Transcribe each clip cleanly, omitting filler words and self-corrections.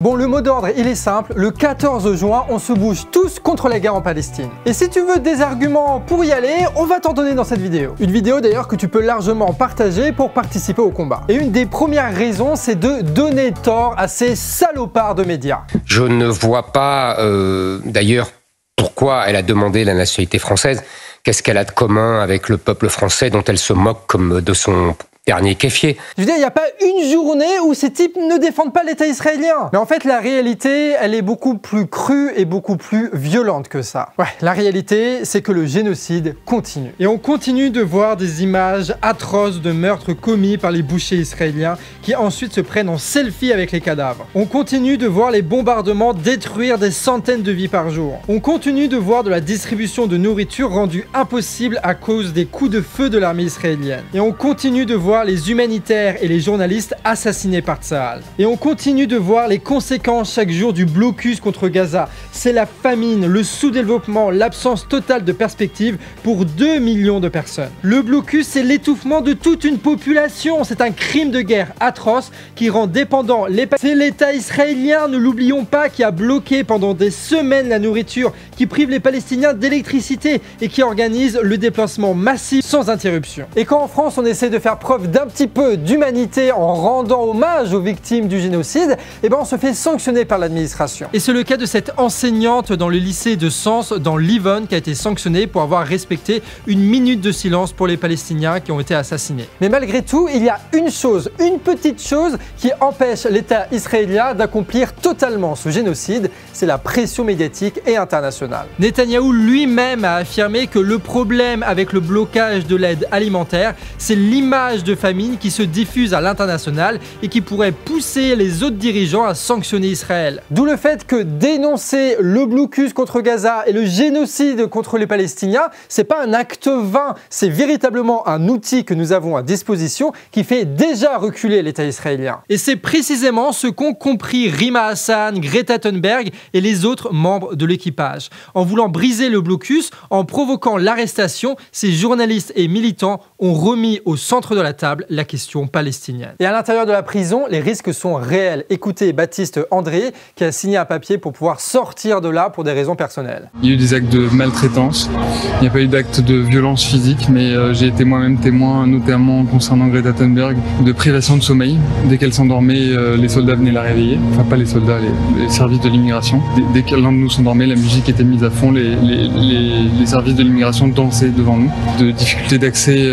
Bon, le mot d'ordre, il est simple, le 14 juin, on se bouge tous contre la guerre en Palestine. Et si tu veux des arguments pour y aller, on va t'en donner dans cette vidéo. Une vidéo d'ailleurs que tu peux largement partager pour participer au combat. Et une des premières raisons, c'est de donner tort à ces salopards de médias. Je ne vois pas d'ailleurs pourquoi elle a demandé la nationalité française. Qu'est-ce qu'elle a de commun avec le peuple français dont elle se moque comme de son dernier kéfier? Je veux dire, il n'y a pas une journée où ces types ne défendent pas l'État israélien. Mais en fait, la réalité, elle est beaucoup plus crue et beaucoup plus violente que ça. Ouais, la réalité, c'est que le génocide continue. Et on continue de voir des images atroces de meurtres commis par les bouchers israéliens qui ensuite se prennent en selfie avec les cadavres. On continue de voir les bombardements détruire des centaines de vies par jour. On continue de voir de la distribution de nourriture rendue impossible à cause des coups de feu de l'armée israélienne. Et on continue de voir les humanitaires et les journalistes assassinés par Tsahal. Et on continue de voir les conséquences chaque jour du blocus contre Gaza. C'est la famine, le sous-développement, l'absence totale de perspective pour 2 millions de personnes. Le blocus, c'est l'étouffement de toute une population. C'est un crime de guerre atroce qui rend dépendant les Palestiniens. C'est l'État israélien, ne l'oublions pas, qui a bloqué pendant des semaines la nourriture, qui prive les Palestiniens d'électricité et qui organise le déplacement massif sans interruption. Et quand en France on essaie de faire preuve d'un petit peu d'humanité en rendant hommage aux victimes du génocide, eh ben on se fait sanctionner par l'administration. Et c'est le cas de cette enseignante dans le lycée de Sens, dans l'Yonne, qui a été sanctionnée pour avoir respecté une minute de silence pour les Palestiniens qui ont été assassinés. Mais malgré tout, il y a une chose, une petite chose qui empêche l'État israélien d'accomplir totalement ce génocide, c'est la pression médiatique et internationale. Netanyahou lui-même a affirmé que le problème avec le blocage de l'aide alimentaire, c'est l'image de famine qui se diffuse à l'international et qui pourrait pousser les autres dirigeants à sanctionner Israël. D'où le fait que dénoncer le blocus contre Gaza et le génocide contre les Palestiniens, c'est pas un acte vain, c'est véritablement un outil que nous avons à disposition qui fait déjà reculer l'État israélien. Et c'est précisément ce qu'ont compris Rima Hassan, Greta Thunberg et les autres membres de l'équipage. En voulant briser le blocus, en provoquant l'arrestation, ces journalistes et militants ont remis au centre de la table la question palestinienne. Et à l'intérieur de la prison, les risques sont réels. Écoutez Baptiste André qui a signé un papier pour pouvoir sortir de là pour des raisons personnelles. Il y a eu des actes de maltraitance, il n'y a pas eu d'actes de violence physique, mais j'ai été moi-même témoin, notamment concernant Greta Thunberg, de privation de sommeil. Dès qu'elle s'endormait, les soldats venaient la réveiller. Enfin pas les soldats, les services de l'immigration. Dès que l'un de nous s'endormait, la musique était mise à fond, les services de l'immigration dansaient devant nous. De difficultés d'accès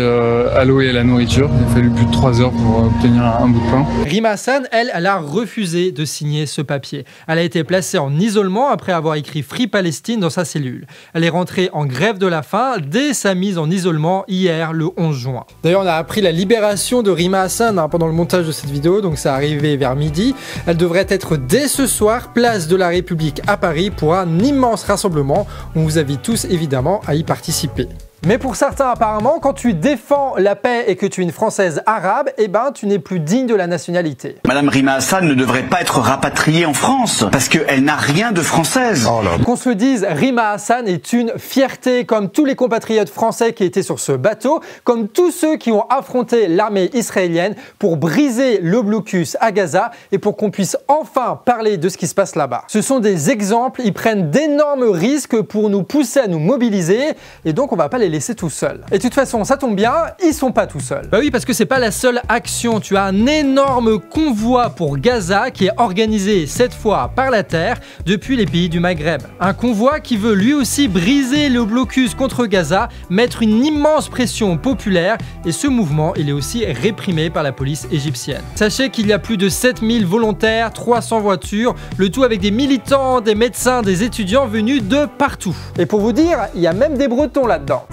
à l'eau et à la nourriture. Il a fallu plus de 3 heures pour obtenir un bout de pain. Rima Hassan, elle a refusé de signer ce papier. Elle a été placée en isolement après avoir écrit Free Palestine dans sa cellule. Elle est rentrée en grève de la faim dès sa mise en isolement hier, le 11 juin. D'ailleurs, on a appris la libération de Rima Hassan pendant le montage de cette vidéo, donc ça arrivé vers midi. Elle devrait être dès ce soir, place de la République à Paris, pour un immense rassemblement. On vous invite tous évidemment à y participer. Mais pour certains apparemment, quand tu défends la paix et que tu es une Française arabe, eh ben tu n'es plus digne de la nationalité. Madame Rima Hassan ne devrait pas être rapatriée en France parce qu'elle n'a rien de française. Oh là. Qu'on se le dise, Rima Hassan est une fierté comme tous les compatriotes français qui étaient sur ce bateau, comme tous ceux qui ont affronté l'armée israélienne pour briser le blocus à Gaza et pour qu'on puisse enfin parler de ce qui se passe là-bas. Ce sont des exemples, ils prennent d'énormes risques pour nous pousser à nous mobiliser et donc on va pas les laisser tout seuls. Et de toute façon, ça tombe bien, ils sont pas tout seuls. Bah oui, parce que c'est pas la seule action. Tu as un énorme convoi pour Gaza qui est organisé cette fois par la terre depuis les pays du Maghreb. Un convoi qui veut lui aussi briser le blocus contre Gaza, mettre une immense pression populaire et ce mouvement, il est aussi réprimé par la police égyptienne. Sachez qu'il y a plus de 7000 volontaires, 300 voitures, le tout avec des militants, des médecins, des étudiants venus de partout. Et pour vous dire, il y a même des Bretons là-dedans.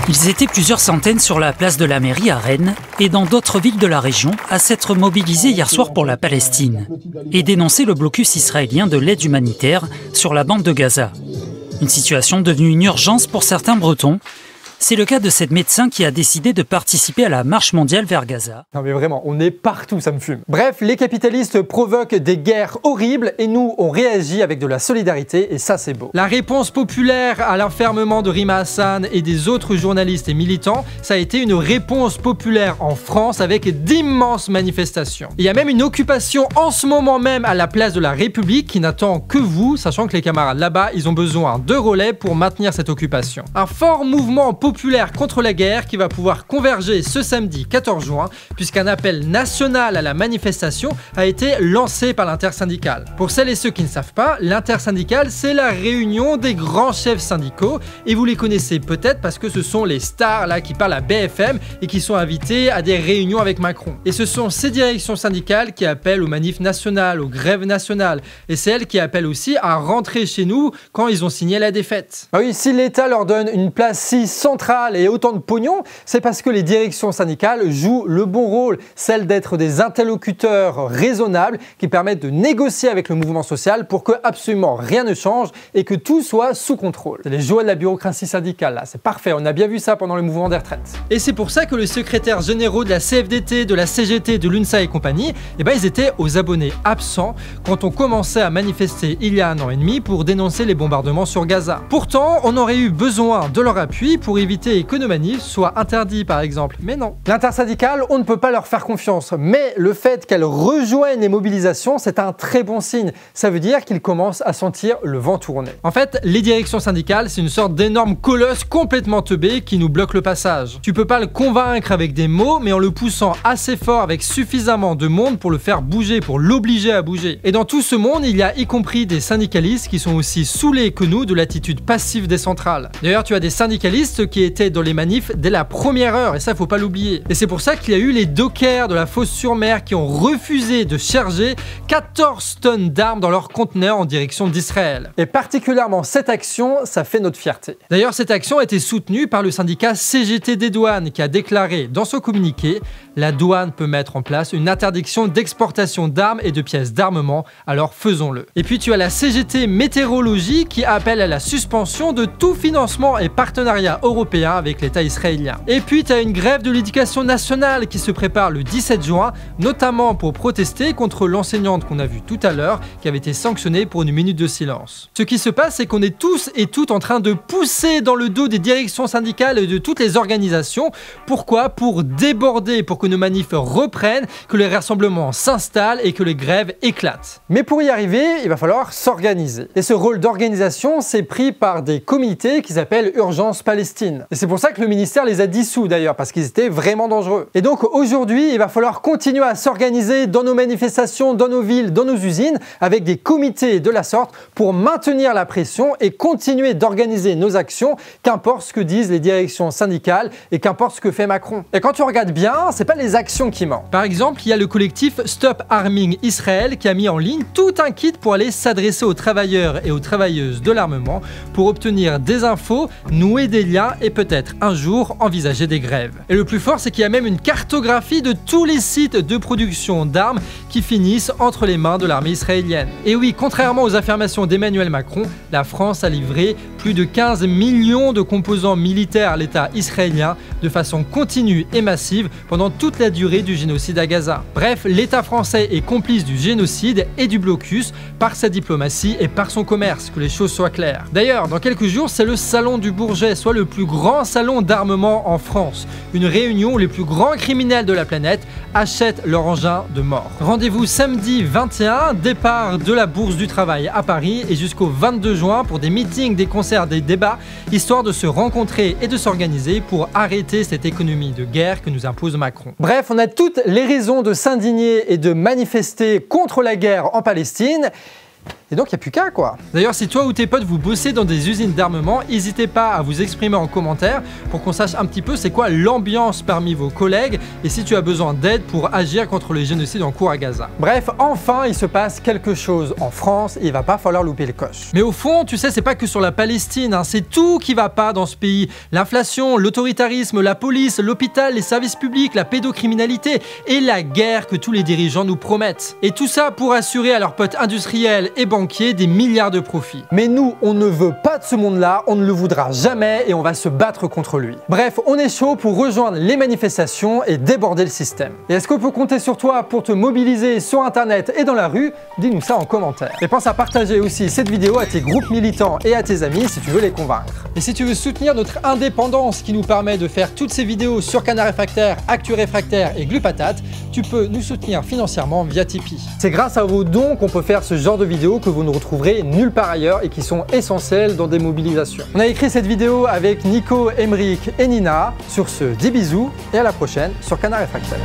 Ils étaient plusieurs centaines sur la place de la mairie à Rennes et dans d'autres villes de la région à s'être mobilisés hier soir pour la Palestine et dénoncer le blocus israélien de l'aide humanitaire sur la bande de Gaza. Une situation devenue une urgence pour certains Bretons. C'est le cas de cette médecin qui a décidé de participer à la marche mondiale vers Gaza. Non mais vraiment, on est partout, ça me fume. Bref, les capitalistes provoquent des guerres horribles et nous, on réagit avec de la solidarité et ça c'est beau. La réponse populaire à l'enfermement de Rima Hassan et des autres journalistes et militants, ça a été une réponse populaire en France avec d'immenses manifestations. Il y a même une occupation en ce moment même à la place de la République qui n'attend que vous, sachant que les camarades là-bas, ils ont besoin de relais pour maintenir cette occupation. Un fort mouvement populaire contre la guerre qui va pouvoir converger ce samedi 14 juin, puisqu'un appel national à la manifestation a été lancé par l'intersyndicale. Pour celles et ceux qui ne savent pas, l'intersyndicale, c'est la réunion des grands chefs syndicaux, et vous les connaissez peut-être parce que ce sont les stars là qui parlent à BFM et qui sont invités à des réunions avec Macron. Et ce sont ces directions syndicales qui appellent aux manifs nationales, aux grèves nationales, et c'est elles qui appellent aussi à rentrer chez nous quand ils ont signé la défaite. Ah oui, si l'État leur donne une place si centrale et autant de pognon, c'est parce que les directions syndicales jouent le bon rôle, celle d'être des interlocuteurs raisonnables qui permettent de négocier avec le mouvement social pour que absolument rien ne change et que tout soit sous contrôle. C'est les joies de la bureaucratie syndicale là, c'est parfait, on a bien vu ça pendant le mouvement des retraites. Et c'est pour ça que les secrétaires généraux de la CFDT, de la CGT, de l'UNSA et compagnie, ils étaient aux abonnés absents quand on commençait à manifester il y a 1 an et demi pour dénoncer les bombardements sur Gaza. Pourtant, on aurait eu besoin de leur appui pour éviter que nos manifs soient interdits par exemple, mais non. L'intersyndicale, on ne peut pas leur faire confiance, mais le fait qu'elles rejoignent les mobilisations, c'est un très bon signe. Ça veut dire qu'ils commencent à sentir le vent tourner. En fait, les directions syndicales, c'est une sorte d'énorme colosse complètement teubé qui nous bloque le passage. Tu peux pas le convaincre avec des mots, mais en le poussant assez fort avec suffisamment de monde pour le faire bouger, pour l'obliger à bouger. Et dans tout ce monde, il y a y compris des syndicalistes qui sont aussi saoulés que nous de l'attitude passive des centrales. D'ailleurs, tu as des syndicalistes qui étaient dans les manifs dès la première heure, et ça, faut pas l'oublier. Et c'est pour ça qu'il y a eu les dockers de la Fosse-sur-Mer qui ont refusé de charger 14 tonnes d'armes dans leur conteneur en direction d'Israël. Et particulièrement cette action, ça fait notre fierté. D'ailleurs, cette action a été soutenue par le syndicat CGT des douanes qui a déclaré dans son communiqué « La douane peut mettre en place une interdiction d'exportation d'armes et de pièces d'armement, alors faisons-le ». Et puis tu as la CGT Météorologie qui appelle à la suspension de tout financement et partenariat européen avec l'État israélien. Et puis tu as une grève de l'éducation nationale qui se prépare le 17 juin, notamment pour protester contre l'enseignante qu'on a vue tout à l'heure qui avait été sanctionnée pour 1 minute de silence. Ce qui se passe, c'est qu'on est tous et toutes en train de pousser dans le dos des directions syndicales et de toutes les organisations. Pourquoi? Pour déborder, pour que nos manifs reprennent, que les rassemblements s'installent et que les grèves éclatent. Mais pour y arriver, il va falloir s'organiser. Et ce rôle d'organisation, c'est pris par des comités qu'ils appellent Urgence Palestine. Et c'est pour ça que le ministère les a dissous d'ailleurs, parce qu'ils étaient vraiment dangereux. Et donc aujourd'hui, il va falloir continuer à s'organiser dans nos manifestations, dans nos villes, dans nos usines, avec des comités de la sorte pour maintenir la pression et continuer d'organiser nos actions, qu'importe ce que disent les directions syndicales et qu'importe ce que fait Macron. Et quand tu regardes bien, c'est pas les actions qui mentent. Par exemple, il y a le collectif Stop Arming Israël qui a mis en ligne tout un kit pour aller s'adresser aux travailleurs et aux travailleuses de l'armement pour obtenir des infos, nouer des liens et peut-être un jour envisager des grèves. Et le plus fort, c'est qu'il y a même une cartographie de tous les sites de production d'armes qui finissent entre les mains de l'armée israélienne. Et oui, contrairement aux affirmations d'Emmanuel Macron, la France a livré plus de 15 millions de composants militaires à l'État israélien de façon continue et massive pendant toute la durée du génocide à Gaza. Bref, l'État français est complice du génocide et du blocus par sa diplomatie et par son commerce, que les choses soient claires. D'ailleurs, dans quelques jours, c'est le Salon du Bourget, soit le plus grand salon d'armement en France. Une réunion où les plus grands criminels de la planète achètent leur engin de mort. Rendez-vous samedi 21, départ de la Bourse du Travail à Paris et jusqu'au 22 juin pour des meetings, des concerts, des débats, histoire de se rencontrer et de s'organiser pour arrêter cette économie de guerre que nous impose Macron. Bref, on a toutes les raisons de s'indigner et de manifester contre la guerre en Palestine. Et donc il n'y a plus qu'à quoi. D'ailleurs, si toi ou tes potes vous bossez dans des usines d'armement, n'hésitez pas à vous exprimer en commentaire pour qu'on sache un petit peu c'est quoi l'ambiance parmi vos collègues et si tu as besoin d'aide pour agir contre le génocide en cours à Gaza. Bref, enfin il se passe quelque chose en France et il va pas falloir louper le coche. Mais au fond, tu sais, c'est pas que sur la Palestine, hein, c'est tout qui va pas dans ce pays. L'inflation, l'autoritarisme, la police, l'hôpital, les services publics, la pédocriminalité et la guerre que tous les dirigeants nous promettent. Et tout ça pour assurer à leurs potes industriels et banquiers des milliards de profits. Mais nous, on ne veut pas de ce monde-là, on ne le voudra jamais et on va se battre contre lui. Bref, on est chaud pour rejoindre les manifestations et déborder le système. Et est-ce qu'on peut compter sur toi pour te mobiliser sur internet et dans la rue? Dis-nous ça en commentaire. Et pense à partager aussi cette vidéo à tes groupes militants et à tes amis si tu veux les convaincre. Et si tu veux soutenir notre indépendance qui nous permet de faire toutes ces vidéos sur Canard Réfractaire, Actu Réfractaire et Glu Patate, tu peux nous soutenir financièrement via Tipeee. C'est grâce à vos dons qu'on peut faire ce genre de vidéos que vous ne retrouverez nulle part ailleurs et qui sont essentielles dans des mobilisations. On a écrit cette vidéo avec Nico, Emeric et Nina. Sur ce, dis bisous et à la prochaine sur Canard Réfractaire.